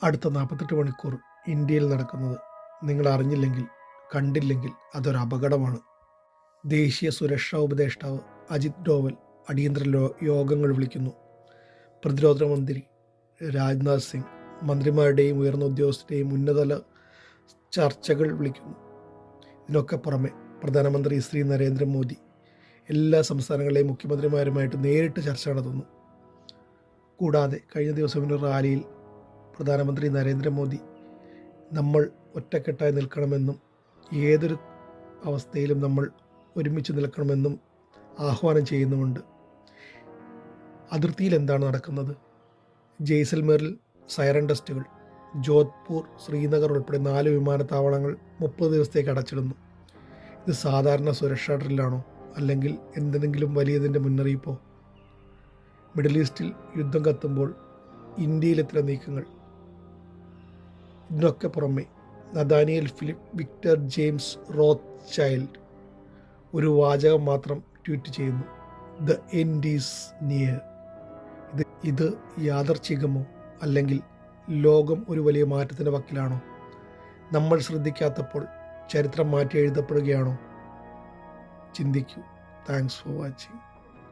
അടുത്ത 48 മണിക്കൂർ ഇന്ത്യയിൽ നടക്കുന്നത് നിങ്ങൾ അറിഞ്ഞില്ലെങ്കിൽ, കണ്ടില്ലെങ്കിൽ അതൊരു അപകടമാണ്. ദേശീയ സുരക്ഷാ ഉപദേഷ്ടാവ് അജിത് ഡോവൽ അടിയന്തര യോഗങ്ങൾ വിളിക്കുന്നു. പ്രതിരോധ മന്ത്രി രാജ്നാഥ് സിംഗ് മന്ത്രിമാരുടെയും ഉയർന്ന ഉദ്യോഗസ്ഥരുടെയും ഉന്നതതല ചർച്ചകൾ വിളിക്കുന്നു. ഇതിനൊക്കെ പുറമെ പ്രധാനമന്ത്രി ശ്രീ നരേന്ദ്രമോദി എല്ലാ സംസ്ഥാനങ്ങളിലെയും മുഖ്യമന്ത്രിമാരുമായിട്ട് നേരിട്ട് ചർച്ച നടത്തുന്നു. കൂടാതെ കഴിഞ്ഞ ദിവസം ഒരു റാലിയിൽ പ്രധാനമന്ത്രി നരേന്ദ്രമോദി നമ്മൾ ഒറ്റക്കെട്ടായി നിൽക്കണമെന്നും ഏതൊരു അവസ്ഥയിലും നമ്മൾ ഒരുമിച്ച് നിൽക്കണമെന്നും ആഹ്വാനം ചെയ്യുന്നുമുണ്ട്. അതിർത്തിയിൽ എന്താണ് നടക്കുന്നത്? ജയ്സൽമേറിൽ സൈറൻ ടെസ്റ്റുകൾ. ജോധ്പൂർ, ശ്രീനഗർ ഉൾപ്പെടെ 4 വിമാനത്താവളങ്ങൾ 30 ദിവസത്തേക്ക് അടച്ചിടുന്നു. ഇത് സാധാരണ സുരക്ഷാ ഡ്രില്ലാണോ, അല്ലെങ്കിൽ എന്തെങ്കിലും വലിയതിൻ്റെ മുന്നറിയിപ്പോ? മിഡിൽ ഈസ്റ്റിൽ യുദ്ധം കത്തുമ്പോൾ ഇന്ത്യയിൽ ഇത്തരം നീക്കങ്ങൾ. ഇതിനൊക്കെ പുറമെ Nathaniel Philip Victor James റോത്ത് child ഒരു വാചകം മാത്രം ട്വീറ്റ് ചെയ്യുന്നു: ദ എൻഡ് ഈസ് നിയർ. ഇത് യാദർച്ഛികമോ, അല്ലെങ്കിൽ ലോകം ഒരു വലിയ മാറ്റത്തിൻ്റെ വക്കിലാണോ? നമ്മൾ ശ്രദ്ധിക്കാത്തപ്പോൾ ചരിത്രം മാറ്റി എഴുതപ്പെടുകയാണോ? ചിന്തിക്കൂ. Thanks for watching.